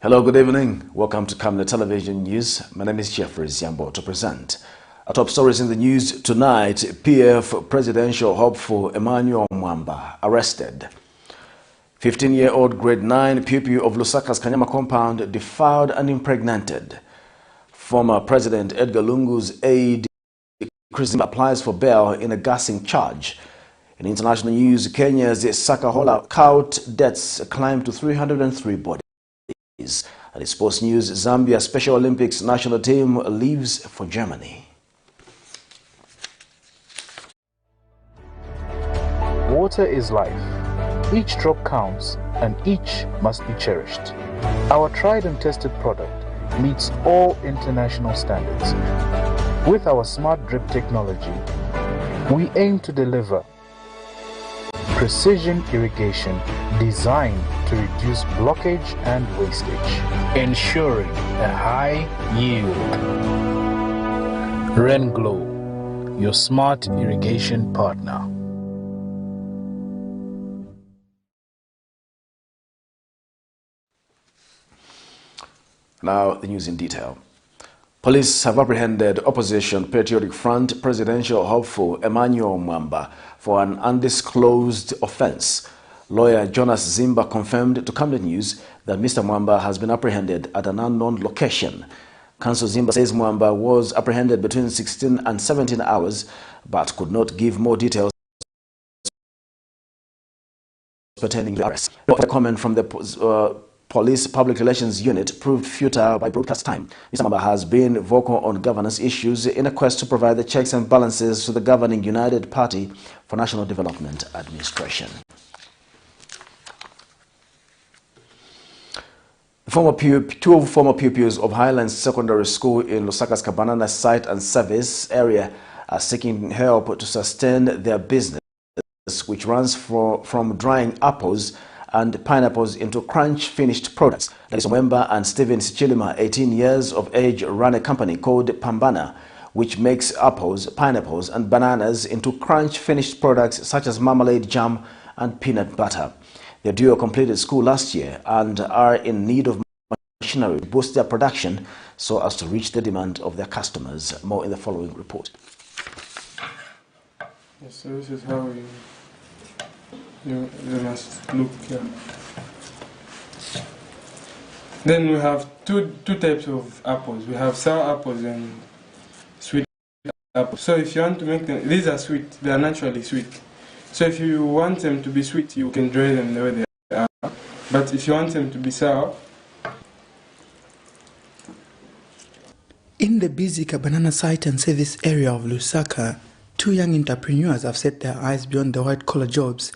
Hello, good evening. Welcome to Camnet Television News. My name is Jeffrey Ziambo to present. Our top stories in the news tonight: PF presidential hopeful MWAMBA arrested. 15-year-old grade 9 pupil of LUSAKA'S KANYAMA compound defiled and impregnated. Former President Edgar Lungu's aide ZIMBA applies for bail in a gassing charge. In international news, Kenya's SHAKAHOLA count deaths climbed to 303 bodies. At the sports news, Zambia Special Olympics national team leaves for Germany. Water is life. Each drop counts and each must be cherished. Our tried and tested product meets all international standards. With our smart drip technology, we aim to deliver precision irrigation designed to reduce blockage and wastage, ensuring a high yield. Rain Glow, your smart irrigation partner. Now the news in detail. Police have apprehended Opposition Patriotic Front presidential hopeful MWAMBA for an undisclosed offense. Lawyer Jonas ZIMBA confirmed to Camnet News that Mr. Mwamba has been apprehended at an unknown location. Counsel ZIMBA says Mwamba was apprehended between 16 and 17 hours, but could not give more details pertaining to the arrest. A comment from the Police Public Relations Unit proved futile by broadcast time. Mr. Mwamba has been vocal on governance issues in a quest to provide the checks and balances to the governing United Party for National Development Administration. Two former pupils of Highlands Secondary School in LUSAKA'S Banana site and service area are seeking help to sustain their business, which runs from drying apples and pineapples into crunch-finished products. MWAMBA and Stephen Sichilima, 18 years of age, run a company called Pambana, which makes apples, pineapples, and bananas into crunch-finished products such as marmalade, jam, and peanut butter. The duo completed school last year and are in need of machinery to boost their production so as to reach the demand of their customers. More in the following report. Yes, so this is how you must look here. Then we have two types of apples. We have sour apples and sweet apples. So if you want to make them, these are sweet, they are naturally sweet. So if you want them to be sweet, you can dry them the way they are. But if you want them to be sour... In the busy banana site and service area of Lusaka, two young entrepreneurs have set their eyes beyond the white-collar jobs.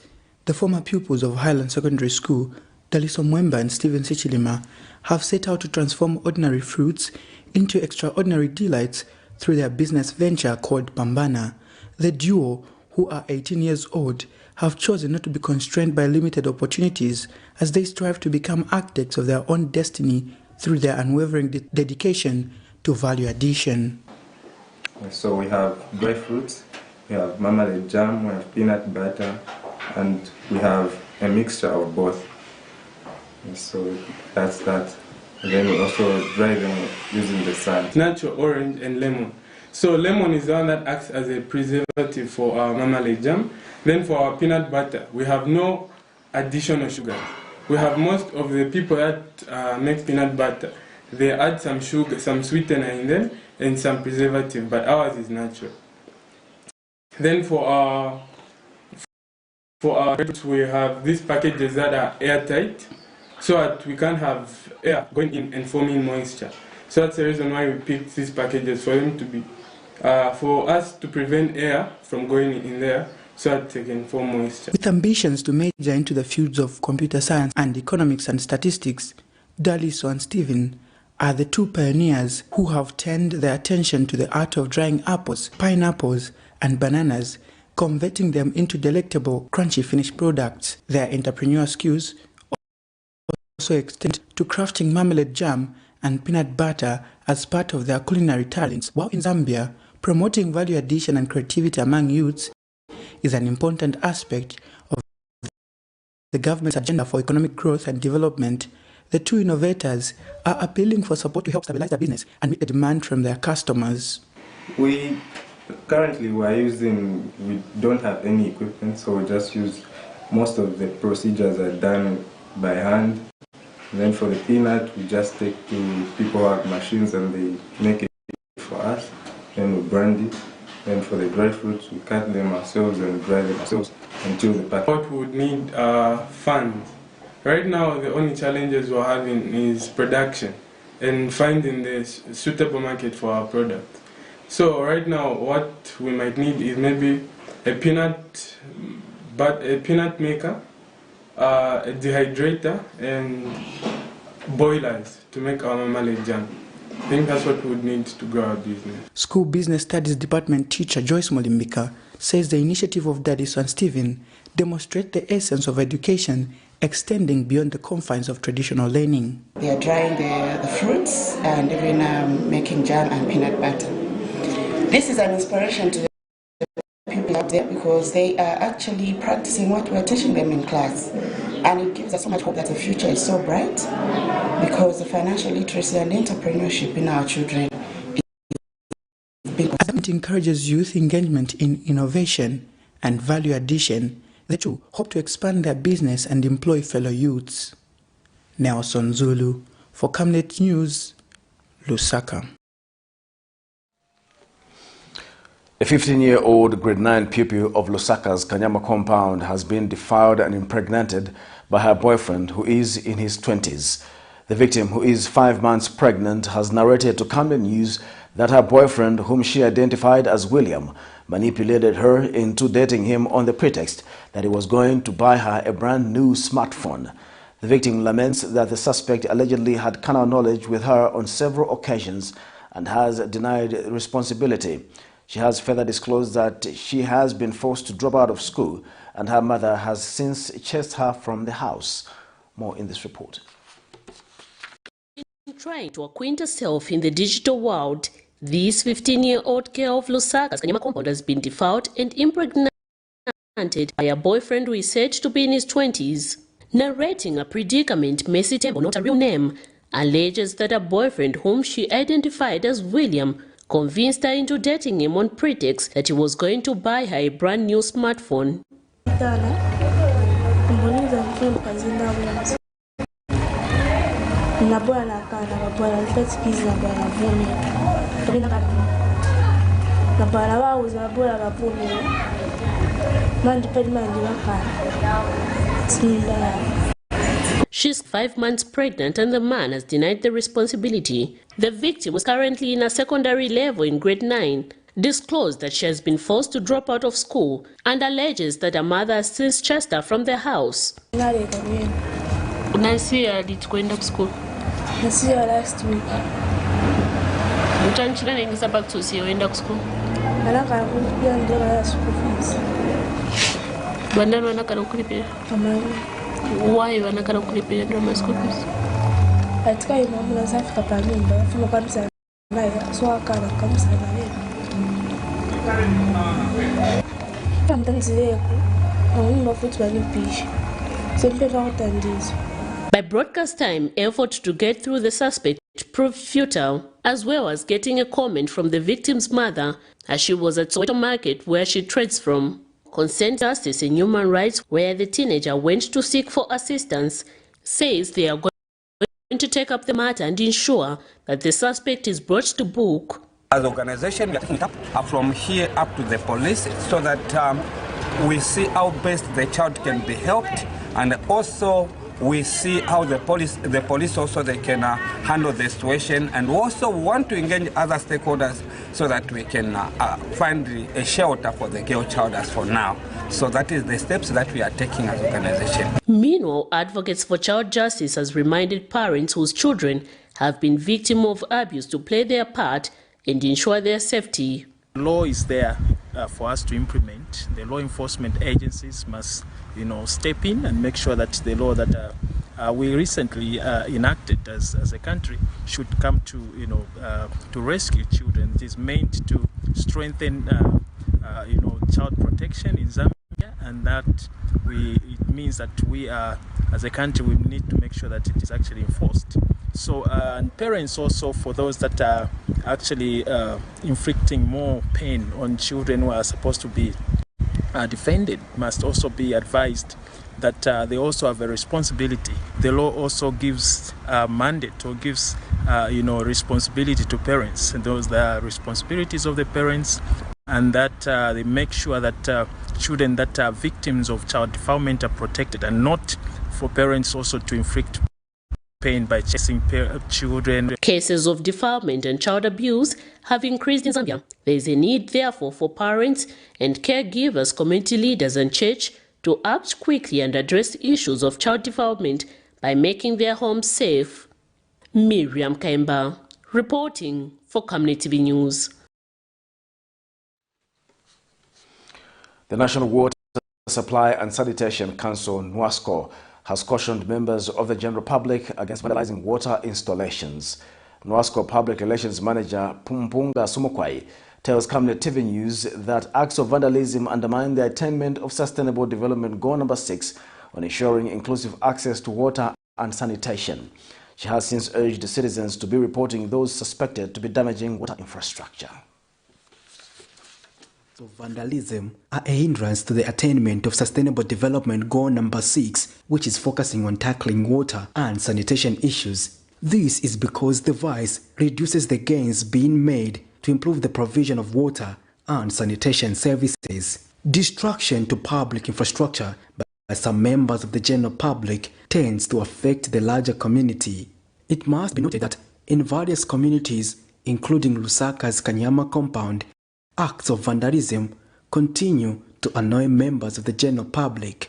The former pupils of Highland Secondary School, Daliso Mwemba and Stephen Sichilima, have set out to transform ordinary fruits into extraordinary delights through their business venture called Pambana. The duo, who are 18 years old, have chosen not to be constrained by limited opportunities as they strive to become architects of their own destiny through their unwavering dedication to value addition. So we have dry fruits, we have marmalade jam, we have peanut butter, and we have a mixture of both. So that's that. And then we also dry them using the sun. Natural orange and lemon. So lemon is the one that acts as a preservative for our marmalade jam. Then for our peanut butter, we have no additional sugar. We have most of the people that make peanut butter, they add some sugar, some sweetener in them, and some preservative, but ours is natural. Then for our fruits, we have these packages that are airtight, so that we can't have air going in and forming moisture. So that's the reason why we picked these packages, for them to be, for us to prevent air from going in there, so that they can form moisture. With ambitions to major into the fields of computer science and economics and statistics, Daliso and Stephen are the two pioneers who have turned their attention to the art of drying apples, pineapples, and bananas, converting them into delectable, crunchy finished products. Their entrepreneurial skills also extend to crafting marmalade jam and peanut butter as part of their culinary talents. While in Zambia, promoting value addition and creativity among youths is an important aspect of the government's agenda for economic growth and development. The two innovators are appealing for support to help stabilize their business and meet the demand from their customers. We don't have any equipment, so we just use, most of the procedures are done by hand. And then for the peanut, we just take to people who have machines and they make it for us. Then we brand it. Then for the dry fruits, we cut them ourselves and dry them ourselves until the pack. What would need funds. Right now, the only challenges we're having is production and finding the suitable market for our product. So right now, what we might need is maybe a peanut maker, a dehydrator, and boilers to make our marmalade jam. I think that's what we would need to grow our business. School Business Studies Department teacher Joyce Molimbika says the initiative of Daddy's and Stephen demonstrate the essence of education extending beyond the confines of traditional learning. They are drying the fruits and even making jam and peanut butter. This is an inspiration to the people out there because they are actually practicing what we're teaching them in class. And it gives us so much hope that the future is so bright because the financial literacy and entrepreneurship in our children is big. As it encourages youth engagement in innovation and value addition, the two hope to expand their business and employ fellow youths. Nelson Zulu for Camnet News, Lusaka. A 15-year-old grade 9 pupil of LUSAKA'S KANYAMA compound has been defiled and impregnated by her boyfriend, who is in his 20s. The victim, who is 5 months pregnant, has narrated to Camnet News that her boyfriend, whom she identified as William, manipulated her into dating him on the pretext that he was going to buy her a brand new smartphone. The victim laments that the suspect allegedly had carnal knowledge with her on several occasions and has denied responsibility. She has further disclosed that she has been forced to drop out of school and her mother has since chased her from the house. More in this report. Trying to acquaint herself in the digital world, this 15-year-old girl of LUSAKA'S KANYAMA compound has been defiled and impregnated by a boyfriend who is said to be in his 20s. Narrating a predicament, Messi Tembo, not a real name, alleges that her boyfriend, whom she identified as William, convinced her into dating him on pretext that he was going to buy her a brand new smartphone. She's 5 months pregnant and the man has denied the responsibility. The victim was currently in a secondary level in grade 9, disclosed that she has been forced to drop out of school and alleges that her mother has since chased her from the house. Last week. Back to see you in school. Why you wanna go to the drama school? I try my mom as Africa Pamimba from a Pamsa, so I can't come By broadcast time, effort to get through the suspect proved futile, as well as getting a comment from the victim's mother as she was at Soweto Market where she trades from. Consent Justice and Human Rights, where the teenager went to seek for assistance, says they are going to take up the matter and ensure that the suspect is brought to book. As an organization, we are taking it up from here up to the police so that we see how best the child can be helped, and also we see how the police also they can handle the situation, and also want to engage other stakeholders so that we can find a shelter for the girl child as for now. So that is the steps that we are taking as an organization. Meanwhile, Advocates for Child Justice has reminded parents whose children have been victims of abuse to play their part and ensure their safety. The law is there for us to implement. The law enforcement agencies must, step in and make sure that the law that we recently enacted as a country should come to, to rescue children. It is meant to strengthen, child protection in Zambia, and that it means that we are, as a country, we need to make sure that it is actually enforced. So, and parents also, for those that are actually inflicting more pain on children who are supposed to be defended, must also be advised that they also have a responsibility. The law also gives a mandate or gives responsibility to parents, and those are responsibilities of the parents, and that they make sure that children that are victims of child defilement are protected, and not for parents also to inflict pain by chasing children. Cases of defilement and child abuse have increased in Zambia. There is a need, therefore, for parents and caregivers, community leaders and church to act quickly and address issues of child defilement by making their homes safe. Miriam Kaimba, reporting for Camnet TV News. The National Water Supply and Sanitation Council, NWASCO, has cautioned members of the general public against vandalizing water installations. NWASCO Public Relations Manager Mpunga Sumukwai tells Camnet TV News that acts of vandalism undermine the attainment of Sustainable Development Goal number 6 on ensuring inclusive access to water and sanitation. She has since urged citizens to be reporting those suspected to be damaging water infrastructure. So vandalism are a hindrance to the attainment of Sustainable Development Goal number 6, which is focusing on tackling water and sanitation issues. This is because the vice reduces the gains being made to improve the provision of water and sanitation services. Destruction to public infrastructure by some members of the general public tends to affect the larger community. It must be noted that in various communities, including LUSAKA'S KANYAMA compound, acts of vandalism continue to annoy members of the general public.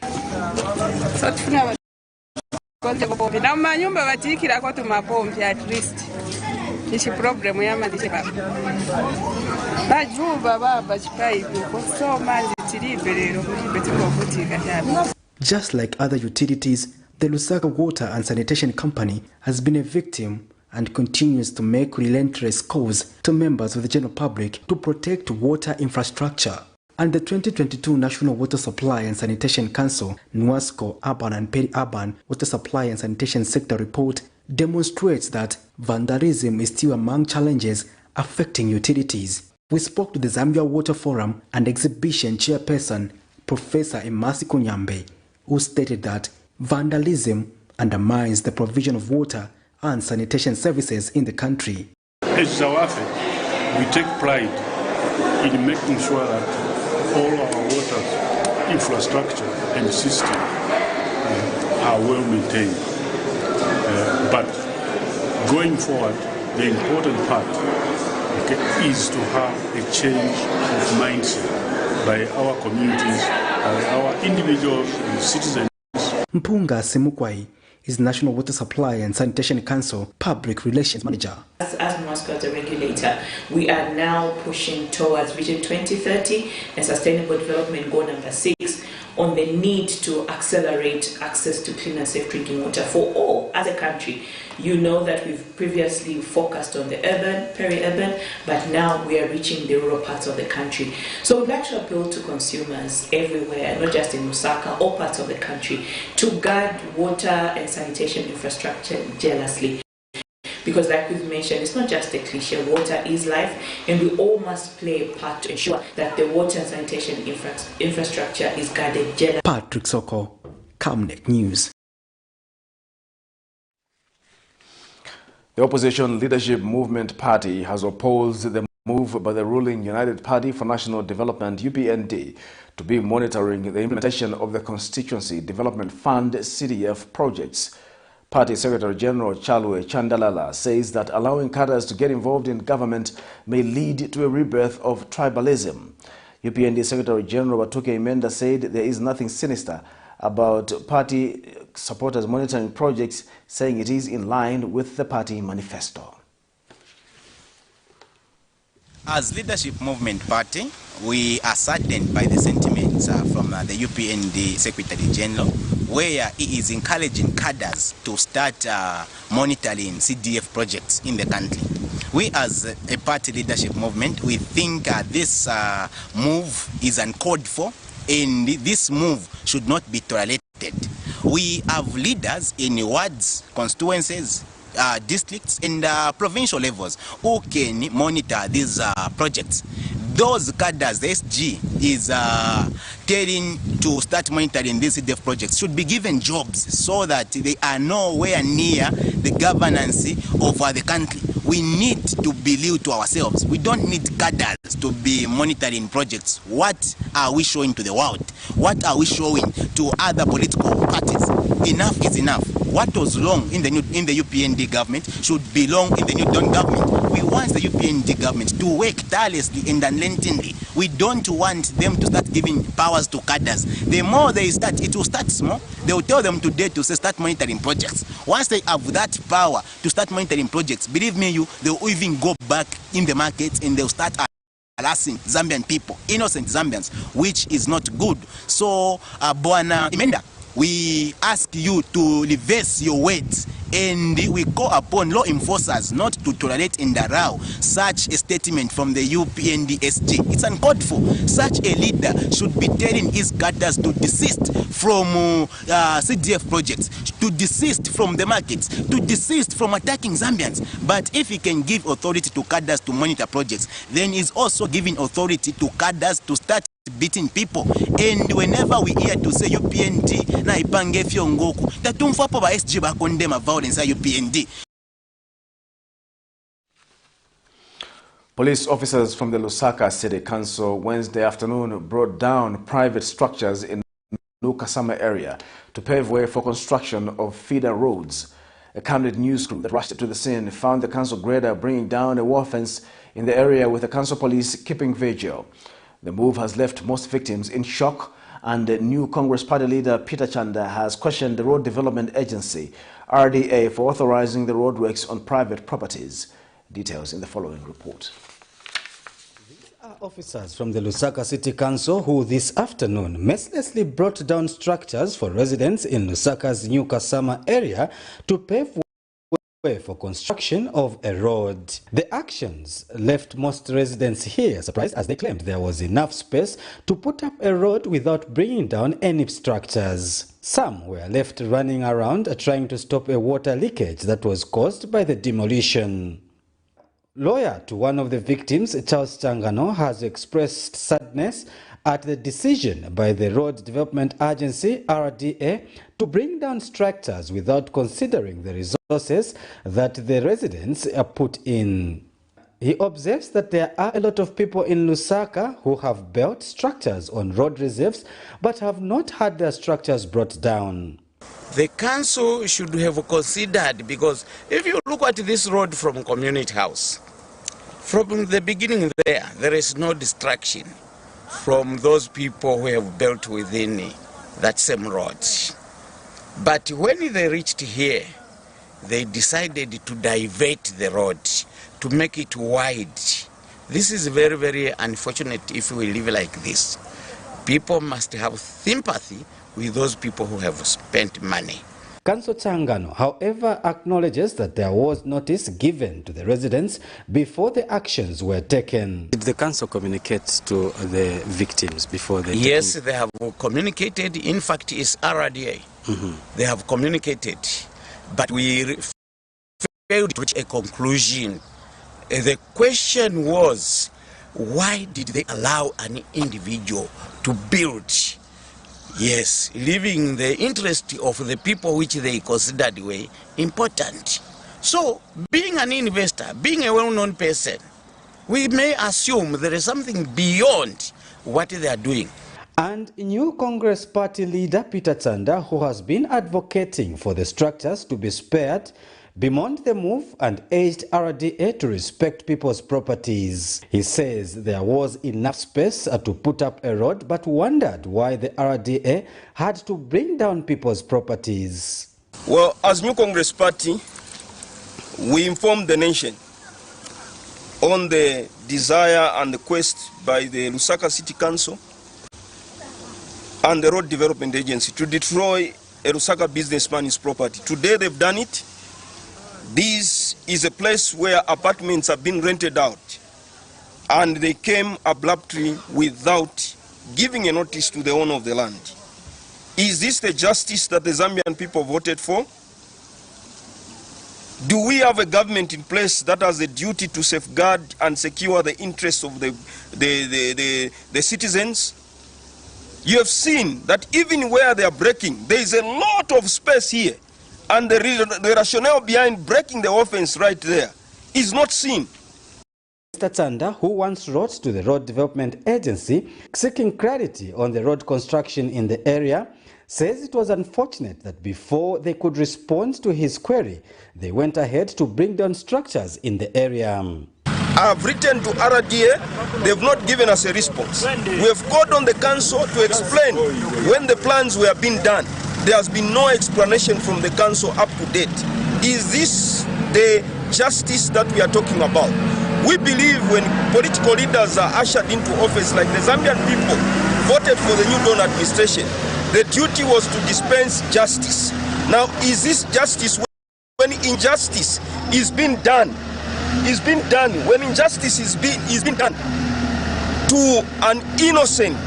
Just like other utilities, the Lusaka Water and Sanitation Company has been a victim and continues to make relentless calls to members of the general public to protect water infrastructure. And the 2022 National Water Supply and Sanitation Council, NWASCO Urban and Peri-Urban Water Supply and Sanitation Sector Report demonstrates that vandalism is still among challenges affecting utilities. We spoke to the Zambia Water Forum and Exhibition Chairperson, Professor Emasi Kunyambe, who stated that vandalism undermines the provision of water and sanitation services in the country. As South Africa, we take pride in making sure that all our water infrastructure and system are well maintained. But going forward, the important part is to have a change of mindset by our communities, by our individuals and citizens. Mpunga Simukwai is National Water Supply and Sanitation Council Public Relations Manager. As NWASCO as a regulator, we are now pushing towards Vision 2030 and Sustainable Development Goal number 6 on the need to accelerate access to clean and safe drinking water for all as a country. You know that we've previously focused on the urban, peri-urban, but now we are reaching the rural parts of the country. So we'd like to appeal to consumers everywhere, not just in Lusaka, all parts of the country, to guard water and sanitation infrastructure jealously. Because like we've mentioned, it's not just a cliche, water is life, and we all must play a part to ensure that the water and sanitation infrastructure is guarded jealously. Patrick Soko, Camnet News. The Opposition Leadership Movement Party has opposed the move by the ruling United Party for National Development, UPND, to be monitoring the implementation of the Constituency Development Fund CDF projects. Party Secretary General Chalwe Chandalala says that allowing cadres to get involved in government may lead to a rebirth of tribalism. UPND Secretary General Batuke Imenda said there is nothing sinister about party supporters monitoring projects, saying it is in line with the party manifesto. As Leadership Movement Party, we are saddened by the sentiments from the UPND Secretary General, where he is encouraging cadres to start monitoring CDF projects in the country. We as a party leadership movement, we think this move is uncalled for, and this move should not be tolerated. We have leaders in wards, constituencies, districts and provincial levels who can monitor these projects. Those cadres, the SG is telling to start monitoring these CDF projects should be given jobs so that they are nowhere near the governance of the country. We need to be real to ourselves. We don't need cadres to be monitoring projects. What are we showing to the world? What are we showing to other political parties? Enough is enough. What was wrong in the UPND government should belong in the new Dawn government. We want the UPND government to work tirelessly and unrelentingly. We don't want them to start giving powers to cadres. The more they start, it will start small. They will tell them today to say start monitoring projects. Once they have that power to start monitoring projects, believe me, they will even go back in the market and they will start harassing Zambian people, innocent Zambians, which is not good. So, Bwana Imenda, we ask you to reverse your words, and we call upon law enforcers not to tolerate and allow such a statement from the UPND-SG. It's uncalled for. Such a leader should be telling his cadres to desist from CDF projects, to desist from the markets, to desist from attacking Zambians. But if he can give authority to cadres to monitor projects, then he's also giving authority to cadres to start beating people. And whenever we hear to say UPND na ipange fyongoku, tatumfapo ba SG ba condemn violence at UPND. Police officers from the Lusaka City Council Wednesday afternoon brought down private structures in the LUSAKA area to pave way for construction of feeder roads. A Camnet news crew that rushed to the scene found the council grader bringing down a wall fence in the area with the council police keeping vigil. The move has left most victims in shock, and the new Congress Party leader Peter Chanda has questioned the Road Development Agency, RDA, for authorizing the roadworks on private properties. Details in the following report. These are officers from the Lusaka City Council who this afternoon mercilessly brought down structures for residents in Lusaka's New Kasama area to pave way for construction of a road. The actions left most residents here surprised, as they claimed there was enough space to put up a road without bringing down any structures. Some were left running around trying to stop a water leakage that was caused by the demolition. Lawyer to one of the victims, Charles Changano, has expressed sadness at the decision by the Road Development Agency, RDA, to bring down structures without considering the resources that the residents put in. He observes that there are a lot of people in Lusaka who have built structures on road reserves but have not had their structures brought down. The council should have considered, because if you look at this road from Community House, from the beginning there is no distraction from those people who have built within that same road. But when they reached here, they decided to divert the road, to make it wide. This is very, very unfortunate if we live like this. People must have sympathy with those people who have spent money. Councillor Changano, however, acknowledges that there was notice given to the residents before the actions were taken. Did the council communicate to the victims before they? Yes, they have communicated. In fact, it's RDA. They have communicated, but we failed to reach a conclusion. The question was, why did they allow an individual to build? Yes, leaving the interest of the people which they considered were important. So, being an investor, being a well-known person, we may assume there is something beyond what they are doing. And new Congress Party leader Peter Chanda, who has been advocating for the structures to be spared, bemoaned the move and urged RDA to respect people's properties. He says there was enough space to put up a road, but wondered why the RDA had to bring down people's properties. Well, as New Congress Party, we informed the nation on the desire and the quest by the Lusaka City Council and the Road Development Agency to destroy a Lusaka businessman's property. Today they've done it. This is a place where apartments have been rented out, and they came abruptly without giving a notice to the owner of the land. Is this the justice that the Zambian people voted for? Do we have a government in place that has a duty to safeguard and secure the interests of the citizens? You have seen that even where they are breaking, there is a lot of space here. And the rationale behind breaking the offense right there is not seen. Mr. Tanda, who once wrote to the Road Development Agency seeking clarity on the road construction in the area, says it was unfortunate that before they could respond to his query, they went ahead to bring down structures in the area. I have written to RDA, they have not given us a response. We have called on the council to explain when the plans were being done. There has been no explanation from the council up to date. Is this the justice that we are talking about? We believe when political leaders are ushered into office, like the Zambian people voted for the New Dawn administration, the duty was to dispense justice. Now, is this justice when injustice is being done? Is being done when injustice is being done to an innocent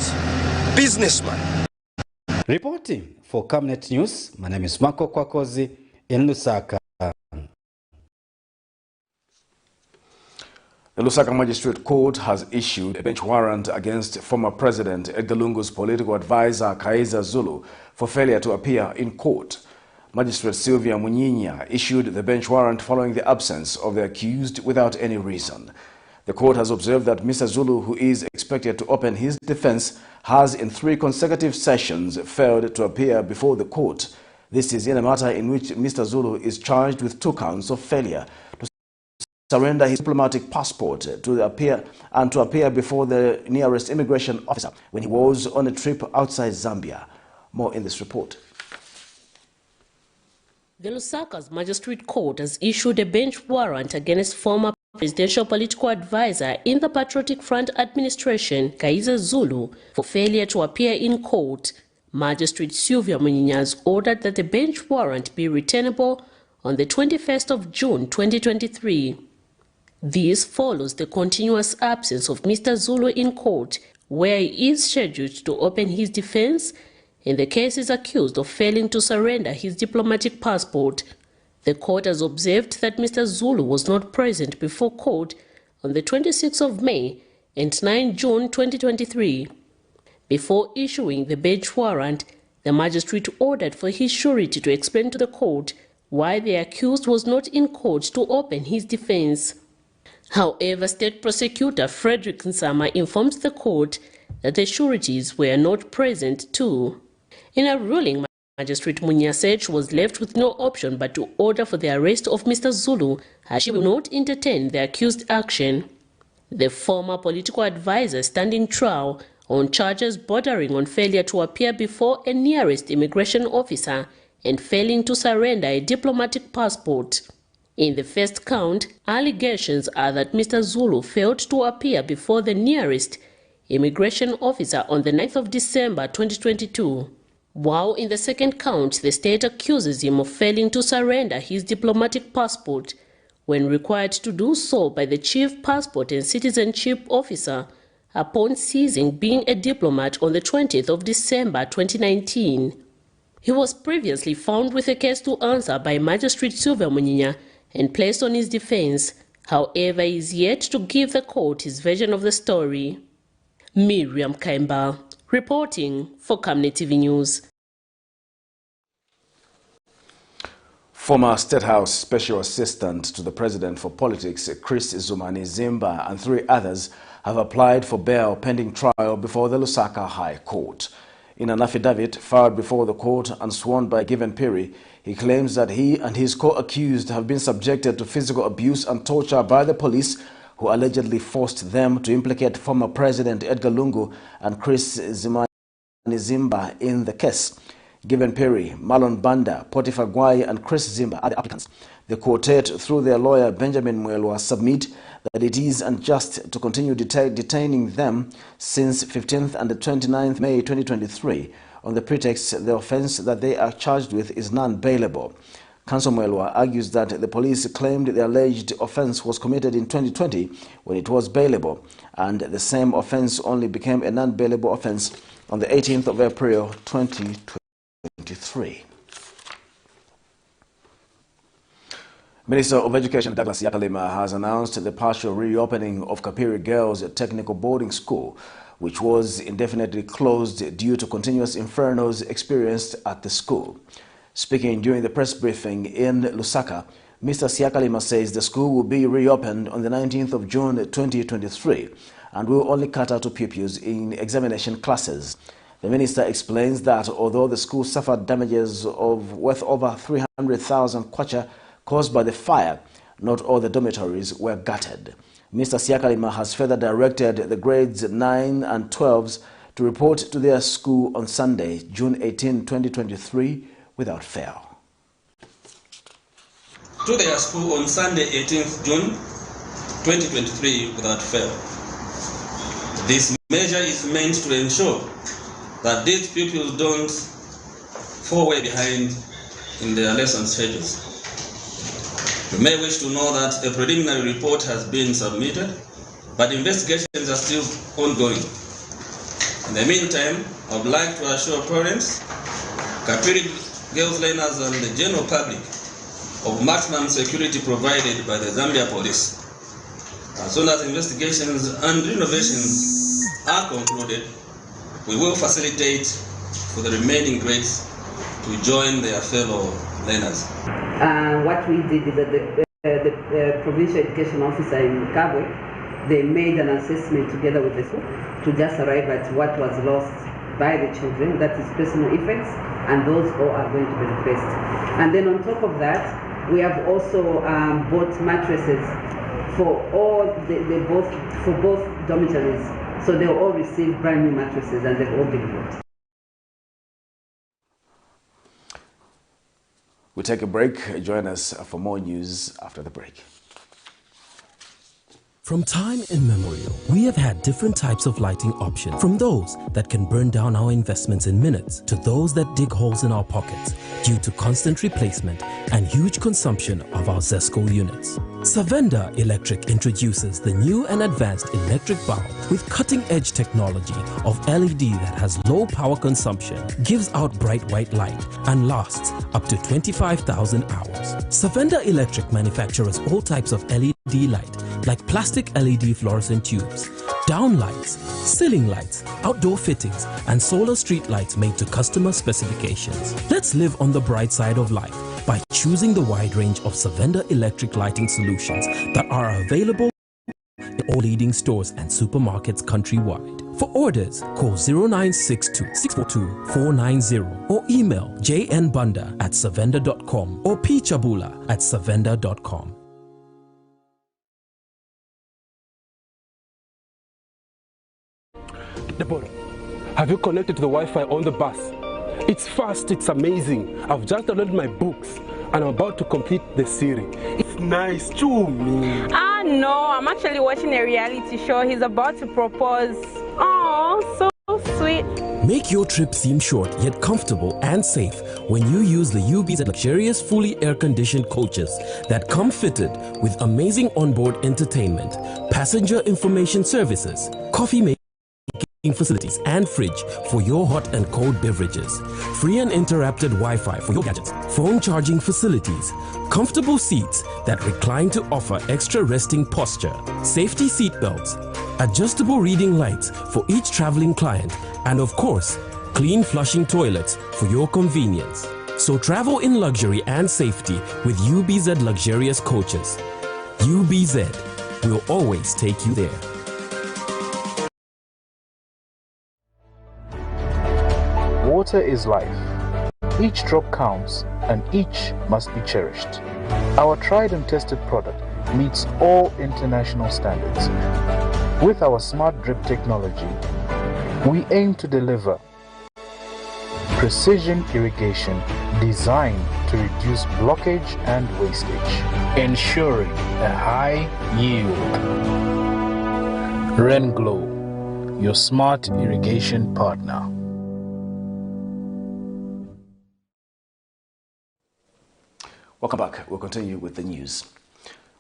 businessman? Reporting for Camnet News, my name is Marco Kwakozi in Lusaka. The Lusaka Magistrate Court has issued a bench warrant against former President Edgar Lungu's political advisor Kaiza Zulu for failure to appear in court. Magistrate Sylvia Munyinya issued the bench warrant following the absence of the accused without any reason. The court has observed that Mr. Zulu, who is expected to open his defense, has in 3 consecutive sessions failed to appear before the court. This is in a matter in which Mr. Zulu is charged with 2 counts of failure to surrender his diplomatic passport to appear before the nearest immigration officer when he was on a trip outside Zambia. More in this report. The Lusaka's Magistrate Court has issued a bench warrant against former presidential political advisor in the Patriotic Front administration, Kaiza Zulu, for failure to appear in court. Magistrate Sylvia Munyinya has ordered that the bench warrant be returnable on the 21st of June 2023. This follows the continuous absence of Mr. Zulu in court, where he is scheduled to open his defense in the case is accused of failing to surrender his diplomatic passport. The court has observed that Mr. Zulu was not present before court on the 26th of May and 9 June 2023. Before issuing the bench warrant, the magistrate ordered for his surety to explain to the court why the accused was not in court to open his defense. However, State Prosecutor Frederick Nsama informed the court that the sureties were not present too. In a ruling, Magistrate Munyinya said she was left with no option but to order for the arrest of Mr. Zulu, as she will not entertain the accused action. The former political advisor standing trial on charges bordering on failure to appear before a nearest immigration officer and failing to surrender a diplomatic passport. In the first count, allegations are that Mr. Zulu failed to appear before the nearest immigration officer on the 9th of December 2022. While in the second count, the state accuses him of failing to surrender his diplomatic passport when required to do so by the Chief Passport and Citizenship Officer upon ceasing being a diplomat on the 20th of December 2019. He was previously found with a case to answer by Magistrate Sylvia Munyinya and placed on his defense. However, he is yet to give the court his version of the story. Miriam Kaimba, reporting for Camnet TV News. Former State House Special Assistant to the President for Politics, Chris Zumani ZIMBA, and 3 others have applied for bail pending trial before the Lusaka High Court. In an affidavit filed before the court and sworn by Given Perry, he claims that he and his co-accused have been subjected to physical abuse and torture by the police, who allegedly forced them to implicate former President Edgar Lungu and Chris Zumani ZIMBA in the case. Given Perry, Marlon Banda, Potiphar Gwai, and Chris ZIMBA are the applicants. The quartet, through their lawyer Benjamin Mwelwa, submit that it is unjust to continue detaining them since 15th and the 29th May 2023 on the pretext the offense that they are charged with is non-bailable. Counsel Mwelwa argues that the police claimed the alleged offense was committed in 2020 when it was bailable, and the same offense only became a non-bailable offense on the 18th of April 2020. 2023. Minister of Education Douglas Yakalima has announced the partial reopening of Kapiri Girls Technical Boarding School, which was indefinitely closed due to continuous infernos experienced at the school. Speaking during the press briefing in Lusaka, Mr. Yakalima says the school will be reopened on the 19th of June 2023 and will only cater to pupils in examination classes. The minister explains that although the school suffered damages of worth over 300,000 kwacha caused by the fire, not all the dormitories were gutted. Mr. Yakalima has further directed the grades 9 and 12s to report to their school on Sunday, June 18, 2023, without fail. To their school on Sunday, 18th June 2023, without fail. This measure is meant to ensure that these pupils don't fall way behind in their lesson schedules. You may wish to know that a preliminary report has been submitted, but investigations are still ongoing. In the meantime, I would like to assure parents, Kapiri girls learners and the general public of maximum security provided by the Zambia police. As soon as investigations and renovations are concluded, we will facilitate for the remaining grades to join their fellow learners. What we did is that the provincial education officer in Kabwe, they made an assessment together with the school to just arrive at what was lost by the children, that is personal effects, and those all are going to be replaced. And then on top of that, we have also bought mattresses for all for both dormitories. So they all received brand new mattresses and they've all been bought. We'll take a break. Join us for more news after the break. From time immemorial, we have had different types of lighting options, from those that can burn down our investments in minutes to those that dig holes in our pockets due to constant replacement and huge consumption of our ZESCO units. Savenda Electric introduces the new and advanced electric bulb with cutting-edge technology of LED that has low power consumption, gives out bright white light, and lasts up to 25,000 hours. Savenda Electric manufactures all types of LED light, like plastic LED fluorescent tubes, down lights, ceiling lights, outdoor fittings, and solar street lights made to customer specifications. Let's live on the bright side of life by choosing the wide range of Savenda electric lighting solutions that are available in all leading stores and supermarkets countrywide. For orders, call 0962-642-490 or email jnbunda@savenda.com or pchabula@savenda.com. Deborah, have you connected to the Wi-Fi on the bus? It's fast, it's amazing. I've just downloaded my books and I'm about to complete the series. It's nice too, me. No, I'm actually watching a reality show. He's about to propose. Oh, so sweet. Make your trip seem short yet comfortable and safe when you use the UBZ luxurious fully air-conditioned coaches that come fitted with amazing onboard entertainment, passenger information services, coffee making facilities, and fridge for your hot and cold beverages, free and interrupted Wi-Fi for your gadgets, phone charging facilities, comfortable seats that recline to offer extra resting posture, safety seat belts, adjustable reading lights for each traveling client, and of course, clean flushing toilets for your convenience. So travel in luxury and safety with UBZ luxurious coaches. UBZ will always take you there. Water is life. Each drop counts and each must be cherished. Our tried and tested product meets all international standards. With our smart drip technology, we aim to deliver precision irrigation designed to reduce blockage and wastage, ensuring a high yield. Renglow, your smart irrigation partner. Welcome back. We'll continue with the news.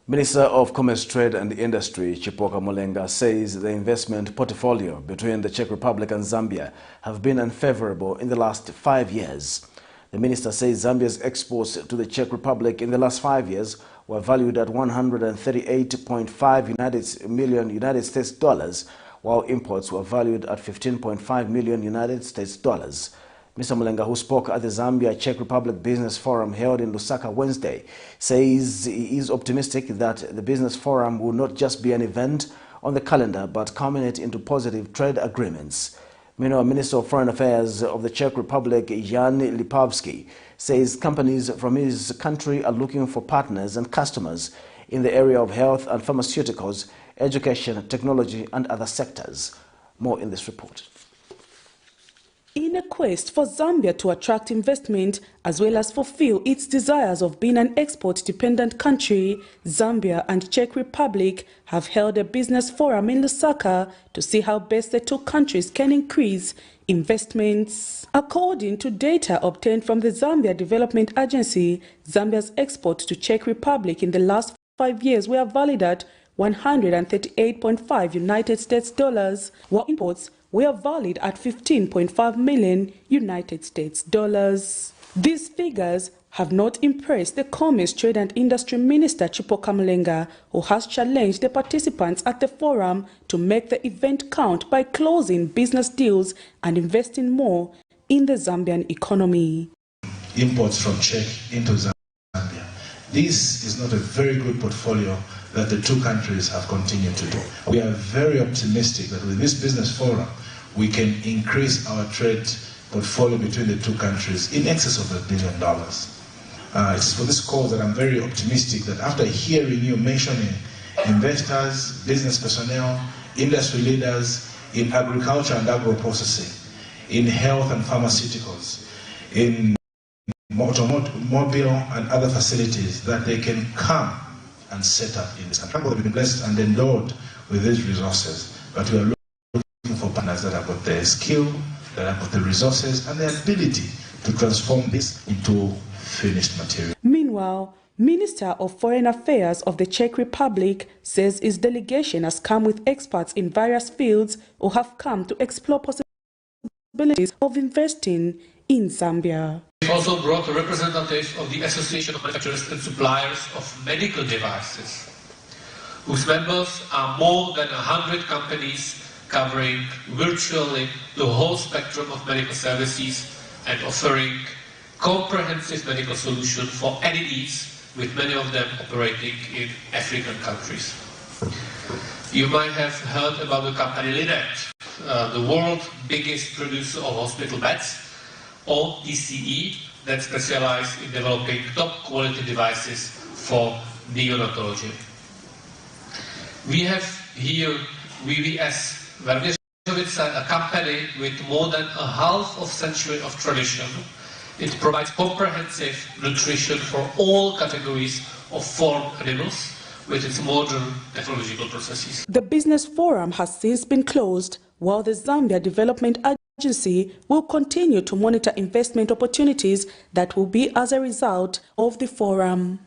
Minister of Commerce, Trade and Industry, Chipoka Mulenga, says the investment portfolio between the Czech Republic and Zambia have been unfavorable in the last 5 years. The minister says Zambia's exports to the Czech Republic in the last 5 years were valued at 138.5 million United States dollars, while imports were valued at 15.5 million United States dollars. Mr. Mulenga, who spoke at the Zambia-Czech Republic Business Forum held in Lusaka Wednesday, says he is optimistic that the Business Forum will not just be an event on the calendar but culminate into positive trade agreements. Meanwhile, Minister of Foreign Affairs of the Czech Republic, Jan Lipavsky, says companies from his country are looking for partners and customers in the area of health and pharmaceuticals, education, technology and other sectors. More in this report. In a quest for Zambia to attract investment as well as fulfill its desires of being an export-dependent country, Zambia and Czech Republic have held a business forum in Lusaka to see how best the two countries can increase investments. According to data obtained from the Zambia Development Agency, Zambia's exports to Czech Republic in the last 5 years were valued at 138.5 United States dollars, while imports were valued at 15.5 million United States dollars. These figures have not impressed the Commerce, Trade and Industry Minister Chipoka Mulenga, who has challenged the participants at the forum to make the event count by closing business deals and investing more in the Zambian economy. Imports from Czech into Zambia. This is not a very good portfolio that the two countries have continued to do. We are very optimistic that with this business forum, we can increase our trade portfolio between the two countries in excess of $1 billion. It's for this cause that I'm very optimistic that after hearing you mentioning investors, business personnel, industry leaders in agriculture and agro-processing, in health and pharmaceuticals, in automobile and other facilities, that they can come and set up in this country. We've been blessed and endowed with these resources, but we are looking for partners that have got the skill, that have got the resources and the ability to transform this into finished material. Meanwhile, Minister of Foreign Affairs of the Czech Republic says his delegation has come with experts in various fields who have come to explore possibilities of investing in Zambia. We also brought a representative of the Association of Manufacturers and Suppliers of Medical Devices, whose members are more than 100 companies covering virtually the whole spectrum of medical services and offering comprehensive medical solutions for any needs, with many of them operating in African countries. You might have heard about the company Linet, the world's biggest producer of hospital beds, or DCE, that specialize in developing top quality devices for neonatology. We have here VVS, a company with more than a half of century of tradition. It provides comprehensive nutrition for all categories of farm animals with its modern technological processes. The business forum has since been closed, while the Zambia Development Agency will continue to monitor investment opportunities that will be as a result of the forum.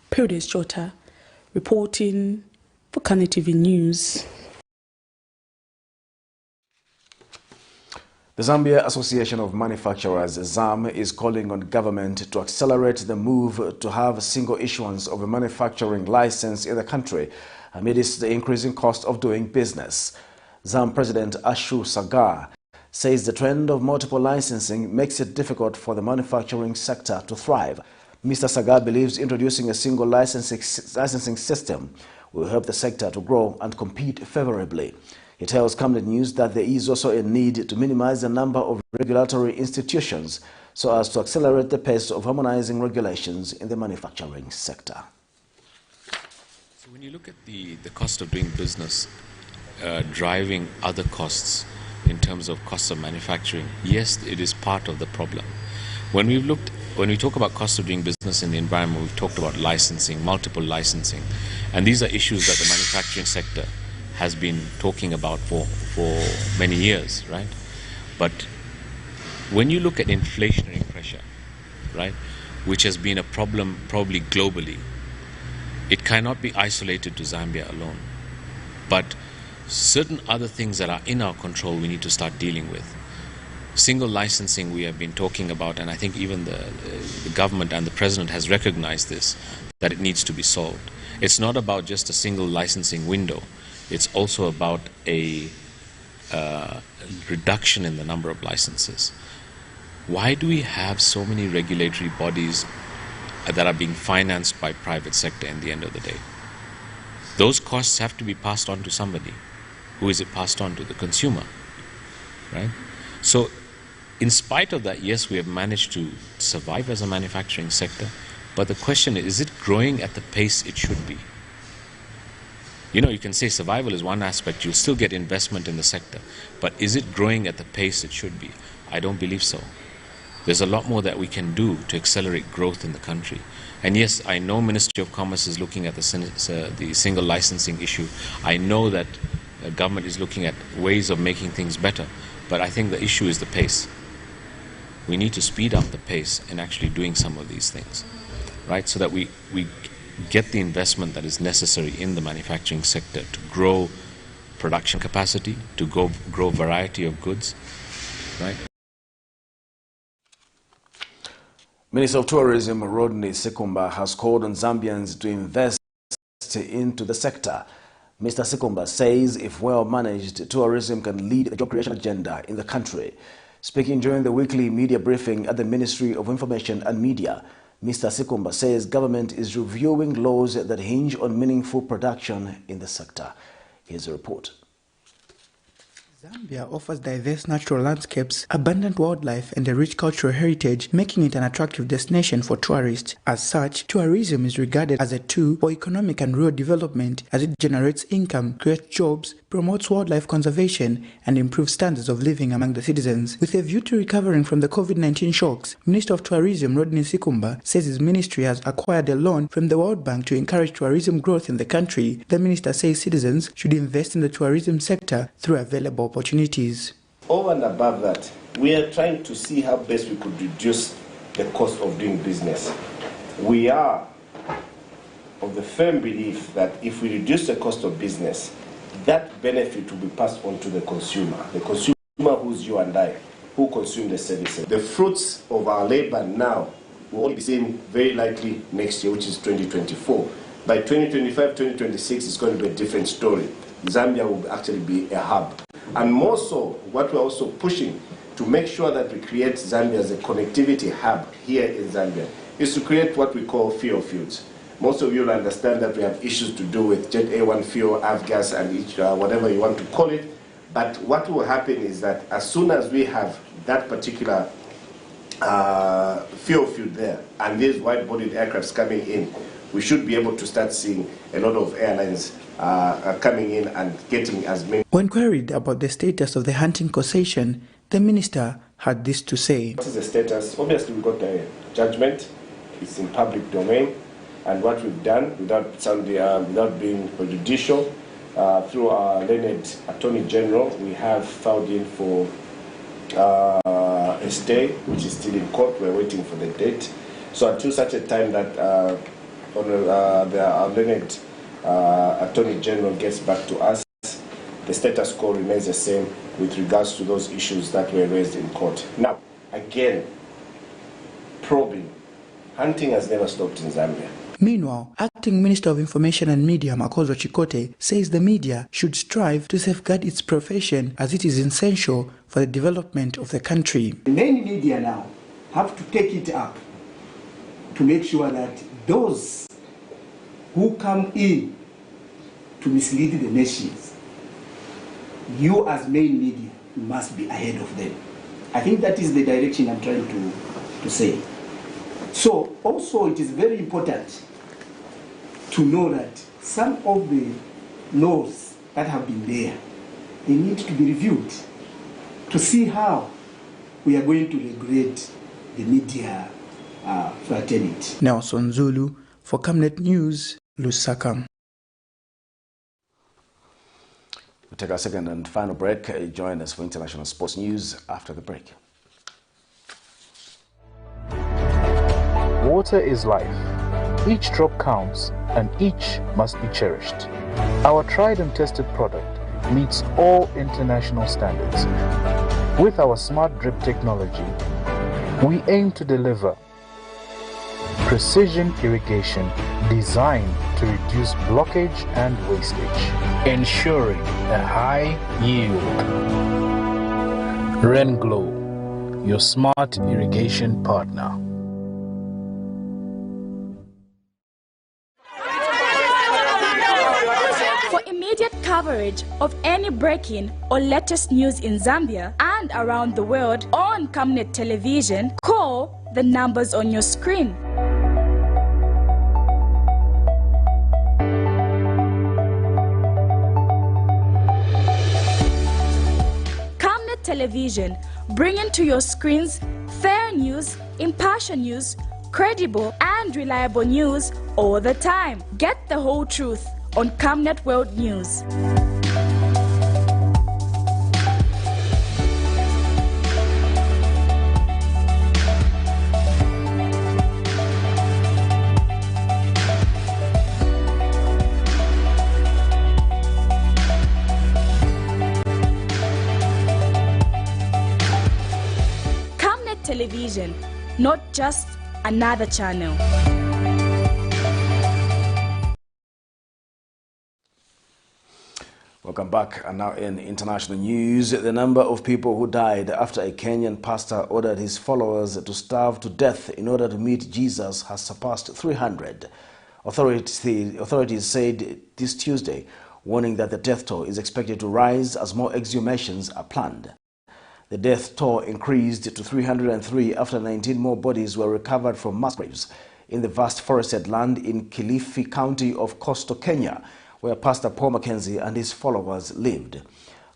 Prudence Chota, reporting for Camnet TV News. The Zambia Association of Manufacturers, ZAM, is calling on government to accelerate the move to have a single issuance of a manufacturing license in the country amidst the increasing cost of doing business. ZAM President Ashu Sagar says the trend of multiple licensing makes it difficult for the manufacturing sector to thrive. Mr. Sagar believes introducing a single licensing system will help the sector to grow and compete favorably. He tells Camnet News that there is also a need to minimize the number of regulatory institutions so as to accelerate the pace of harmonizing regulations in the manufacturing sector. So when you look at the cost of doing business, driving other costs in terms of cost of manufacturing, yes, it is part of the problem. When we talk about cost of doing business in the environment, we've talked about licensing, multiple licensing, and these are issues that the manufacturing sector has been talking about for many years, right? But when you look at inflationary pressure, right, which has been a problem probably globally, it cannot be isolated to Zambia alone. But certain other things that are in our control we need to start dealing with. Single licensing we have been talking about, and I think even the government and the president has recognized this, that it needs to be solved. It's not about just a single licensing window. It's also about a reduction in the number of licenses. Why do we have so many regulatory bodies that are being financed by private sector in the end of the day? Those costs have to be passed on to somebody. Who is it passed on to? The consumer, right? So in spite of that, yes, we have managed to survive as a manufacturing sector, but the question is it growing at the pace it should be? You know, you can say survival is one aspect, you'll still get investment in the sector, but is it growing at the pace it should be? I don't believe so. There's a lot more that we can do to accelerate growth in the country. And yes, I know Ministry of Commerce is looking at the single licensing issue. I know that the government is looking at ways of making things better, but I think the issue is the pace. We need to speed up the pace in actually doing some of these things, right? So that we get the investment that is necessary in the manufacturing sector to grow production capacity, to grow variety of goods, right? Minister of Tourism Rodney Sikumba has called on Zambians to invest into the sector. Mr. Sikumba says if well managed, tourism can lead the job creation agenda in the country. Speaking during the weekly media briefing at the Ministry of Information and Media, Mr. Sikumba says government is reviewing laws that hinge on meaningful production in the sector. Here's a report. Zambia offers diverse natural landscapes, abundant wildlife and a rich cultural heritage, making it an attractive destination for tourists. As such, tourism is regarded as a tool for economic and rural development as it generates income, creates jobs, promotes wildlife conservation and improves standards of living among the citizens. With a view to recovering from the COVID-19 shocks, Minister of Tourism Rodney Sikumba says his ministry has acquired a loan from the World Bank to encourage tourism growth in the country. The minister says citizens should invest in the tourism sector through available opportunities. Over and above that, we are trying to see how best we could reduce the cost of doing business. We are of the firm belief that if we reduce the cost of business, that benefit will be passed on to the consumer who's you and I, who consume the services. The fruits of our labor now will only be seen very likely next year, which is 2024. By 2025, 2026, it's going to be a different story. Zambia will actually be a hub. And more so, what we're also pushing to make sure that we create Zambia as a connectivity hub here in Zambia is to create what we call fuel fields. Most of you will understand that we have issues to do with Jet A1 fuel, avgas, and whatever you want to call it. But what will happen is that as soon as we have that particular fuel field there and these wide-bodied aircrafts coming in, we should be able to start seeing a lot of airlines coming in and getting as many. When queried about the status of the hunting concession, the minister had this to say. What is the status? Obviously, we got a judgment. It's in public domain. And what we've done, without being prejudicial, through our learned Attorney General, we have filed in for a stay, which is still in court. We're waiting for the date. So until such a time that our learned Attorney General gets back to us, the status quo remains the same with regards to those issues that were raised in court. Now, again, probing. Hunting has never stopped in Zambia. Meanwhile, Acting Minister of Information and Media Makozo Chikote says the media should strive to safeguard its profession as it is essential for the development of the country. The main media now have to take it up to make sure that those who come in to mislead the nations, you as main media must be ahead of them. I think that is the direction I'm trying to say. So also it is very important to know that some of the laws that have been there, they need to be reviewed to see how we are going to regulate the media fraternity. Nelson Zulu for Camnet News, Lusaka. We'll take our second and final break. Join us for international sports news after the break. Water is life. Each drop counts and each must be cherished. Our tried and tested product meets all international standards. With our smart drip technology, we aim to deliver precision irrigation designed to reduce blockage and wastage, ensuring a high yield. RenGlow, your smart irrigation partner. For immediate coverage of any breaking or latest news in Zambia and around the world on Camnet television, call the numbers on your screen. Camnet television, bringing to your screens fair news, impartial news, credible and reliable news all the time. Get the whole truth on Camnet World News. Camnet Television, not just another channel. Welcome back. And now in international news, the number of people who died after a Kenyan pastor ordered his followers to starve to death in order to meet Jesus has surpassed 300. Authorities said this Tuesday, warning that the death toll is expected to rise as more exhumations are planned. The death toll increased to 303 after 19 more bodies were recovered from mass graves in the vast forested land in Kilifi County of coastal Kenya, where Pastor Paul Mackenzie and his followers lived.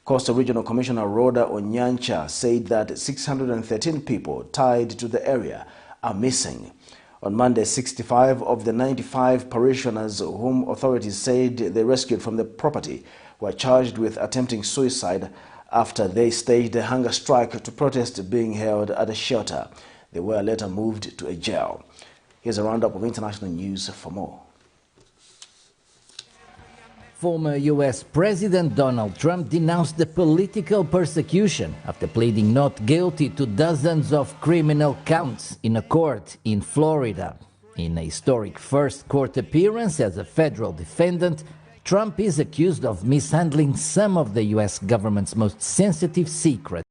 Coastal Regional Commissioner Rhoda Onyancha said that 613 people tied to the area are missing. On Monday, 65 of the 95 parishioners whom authorities said they rescued from the property were charged with attempting suicide after they staged a hunger strike to protest being held at a shelter. They were later moved to a jail. Here's a roundup of international news for more. Former U.S. President Donald Trump denounced the political persecution after pleading not guilty to dozens of criminal counts in a court in Florida. In a historic first court appearance as a federal defendant, Trump is accused of mishandling some of the U.S. government's most sensitive secrets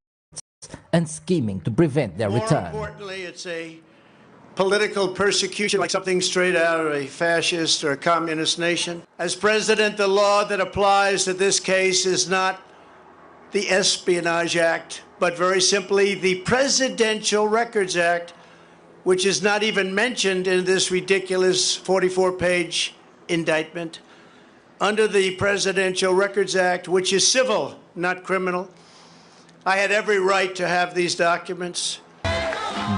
and scheming to prevent their return. More importantly, it's a political persecution, like something straight out of a fascist or a communist nation. As president, the law that applies to this case is not the Espionage Act, but very simply the Presidential Records Act, which is not even mentioned in this ridiculous 44-page indictment. Under the Presidential Records Act, which is civil, not criminal, I had every right to have these documents.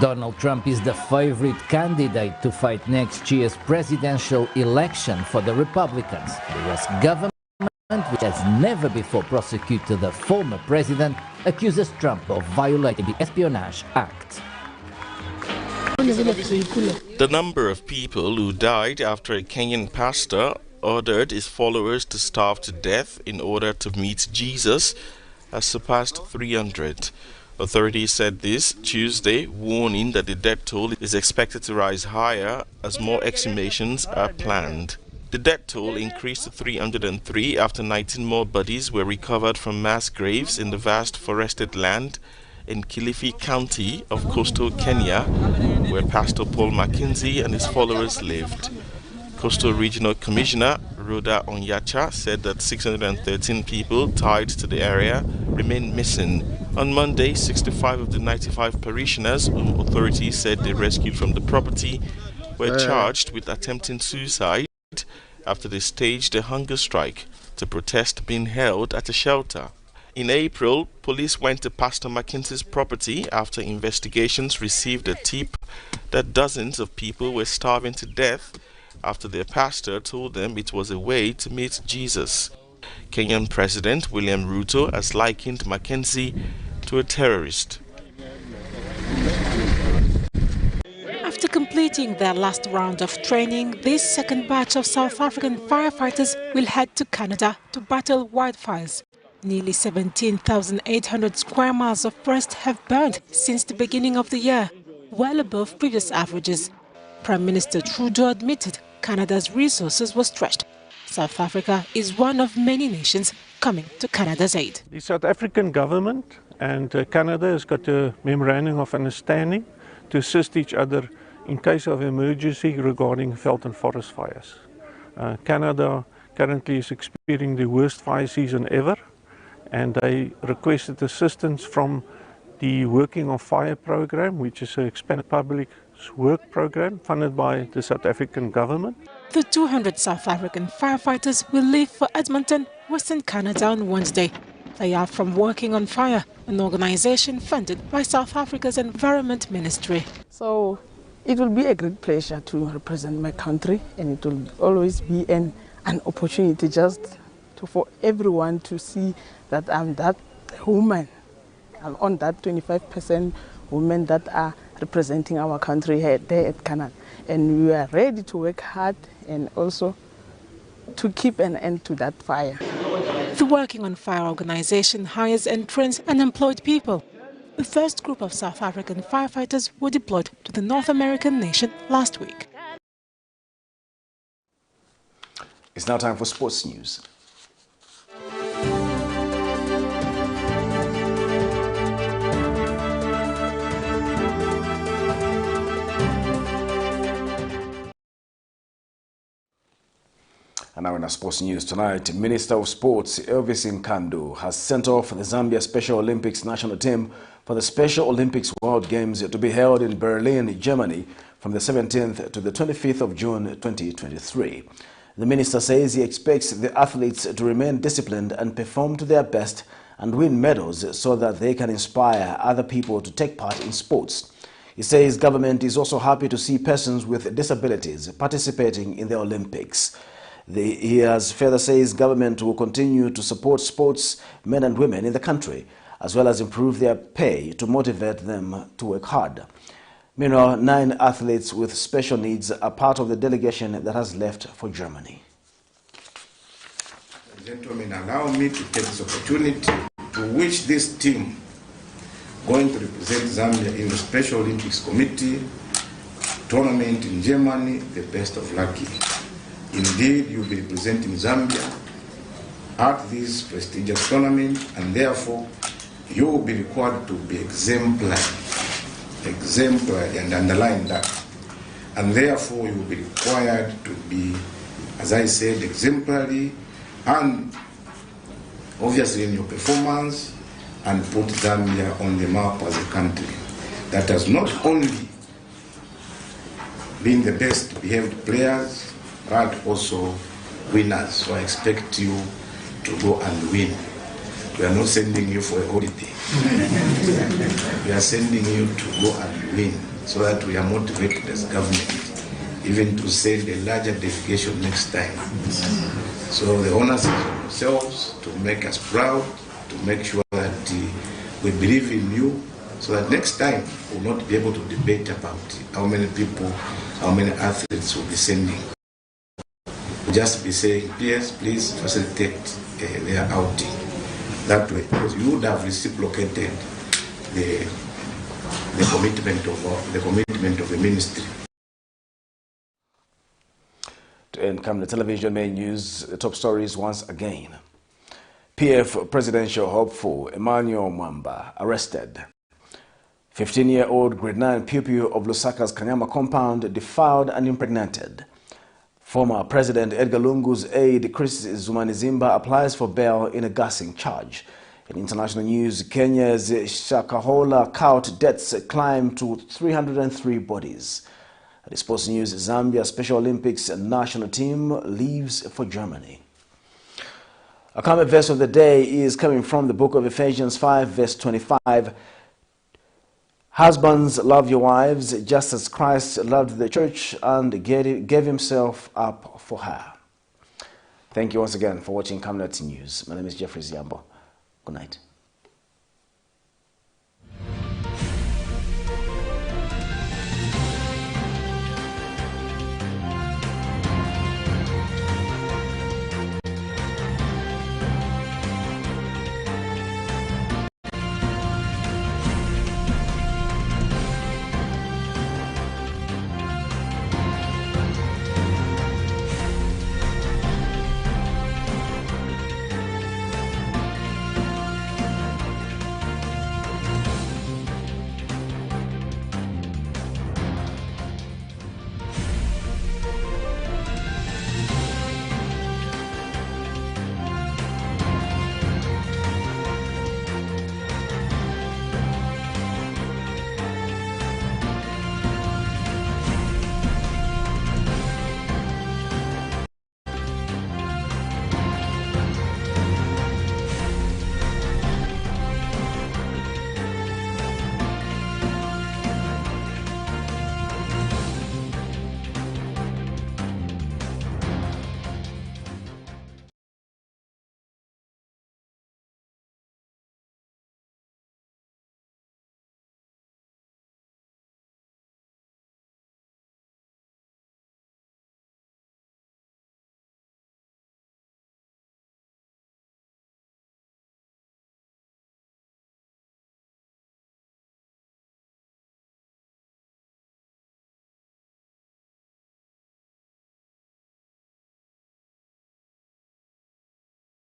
Donald Trump is the favorite candidate to fight next year's presidential election for the Republicans. The U.S. government, which has never before prosecuted the former president, accuses Trump of violating the Espionage Act. The number of people who died after a Kenyan pastor ordered his followers to starve to death in order to meet Jesus has surpassed 300. Authorities said this Tuesday, warning that the death toll is expected to rise higher as more exhumations are planned. The death toll increased to 303 after 19 more bodies were recovered from mass graves in the vast forested land in Kilifi County of coastal Kenya, where Pastor Paul Mackenzie and his followers lived. Coastal Regional Commissioner Rhoda Onyancha said that 613 people tied to the area remain missing. On Monday, 65 of the 95 parishioners, whom authorities said they rescued from the property, were charged with attempting suicide after they staged a hunger strike to protest being held at a shelter. In April, police went to Pastor Mackenzie's property after investigations received a tip that dozens of people were starving to death after their pastor told them it was a way to meet Jesus. Kenyan President William Ruto has likened Mackenzie to a terrorist. After completing their last round of training, this second batch of South African firefighters will head to Canada to battle wildfires. Nearly 17,800 square miles of forest have burned since the beginning of the year, well above previous averages. Prime Minister Trudeau admitted Canada's resources were stretched. South Africa is one of many nations coming to Canada's aid. The South African government and Canada has got a memorandum of understanding to assist each other in case of emergency regarding veld and forest fires. Canada currently is experiencing the worst fire season ever, and they requested assistance from the Working on Fire program, which is an expanded public work program funded by the South African government. The 200 South African firefighters will leave for Edmonton, Western Canada on Wednesday. They are from Working on Fire, an organization funded by South Africa's Environment Ministry. So it will be a great pleasure to represent my country, and it will always be an opportunity for everyone to see that I'm that woman. I'm on that 25% women that are representing our country here there at Canada. And we are ready to work hard and also to keep an end to that fire. The Working on Fire organization hires and trains unemployed people. The first group of South African firefighters were deployed to the North American nation last week. It's now time for sports news. And now in our sports news tonight, Minister of Sports Elvis Nkandu has sent off the Zambia Special Olympics national team for the Special Olympics World Games to be held in Berlin, Germany from the 17th to the 25th of June 2023. The minister says he expects the athletes to remain disciplined and perform to their best and win medals so that they can inspire other people to take part in sports. He says government is also happy to see persons with disabilities participating in the Olympics. He has further says government will continue to support sports men and women in the country, as well as improve their pay to motivate them to work hard. Meanwhile, 9 athletes with special needs are part of the delegation that has left for Germany. Gentlemen, allow me to take this opportunity to wish this team going to represent Zambia in the Special Olympics Committee tournament in Germany the best of luck. Indeed, you'll be representing Zambia at this prestigious tournament, and therefore you will be required to be exemplary, and underline that. And therefore you will be required to be, as I said, exemplary and obviously in your performance, and put Zambia on the map as a country that has not only been the best behaved players, but also winners. So I expect you to go and win. We are not sending you for a holiday. We are sending you to go and win so that we are motivated as government even to send a larger delegation next time. So the onus is on yourselves to make us proud, to make sure that we believe in you, so that next time we'll not be able to debate about how many people, how many athletes we'll be sending. We'll just be saying, PS, please facilitate their outing. That way, because you would have reciprocated the commitment of the ministry. To end Camnet Television main news, the top stories once again. PF presidential hopeful Emmanuel MWAMBA arrested. 15-year-old grade 9 pupil of LUSAKA'S KANYAMA compound defiled and impregnated. Former President Edgar Lungu's aide Chris ZIMBA applies for bail in a gassing charge. In international news, Kenya's SHAKAHOLA count deaths climb to 303 bodies. At sports news, Zambia Special Olympics national team leaves for Germany. A Camnet verse of the day is coming from the book of Ephesians 5 verse 25. Husbands, love your wives, just as Christ loved the church and gave himself up for her. Thank you once again for watching Camnet News. My name is Jeffrey Ziambo. Good night.